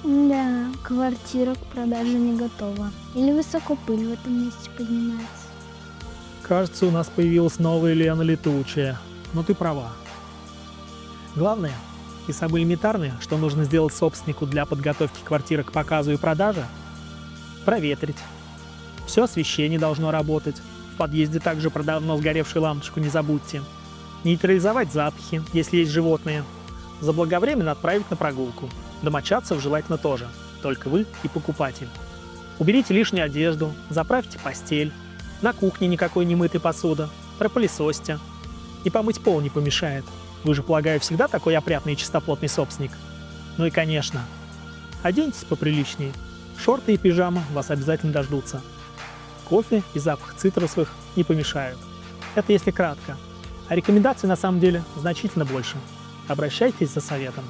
Да, квартира к продаже не готова. Или высоко пыль в этом месте поднимается. Кажется, у нас появилась новая Лена Летучая. Но ты права. Главное, и самое элементарное, что нужно сделать собственнику для подготовки квартиры к показу и продаже — проветрить. Все освещение должно работать. В подъезде также про давно сгоревшую лампочку не забудьте. Нейтрализовать запахи, если есть животные. Заблаговременно отправить на прогулку. Домочадцев желательно тоже. Только вы и покупатель. Уберите лишнюю одежду, заправьте постель. На кухне никакой не мытой посуды. Пропылесосьте. И помыть пол не помешает. Вы же, полагаю, всегда такой опрятный и чистоплотный собственник. Ну и конечно, оденьтесь поприличнее. Шорты и пижама вас обязательно дождутся. Кофе и запах цитрусовых не помешают. Это если кратко. А рекомендаций на самом деле значительно больше. Обращайтесь за советом.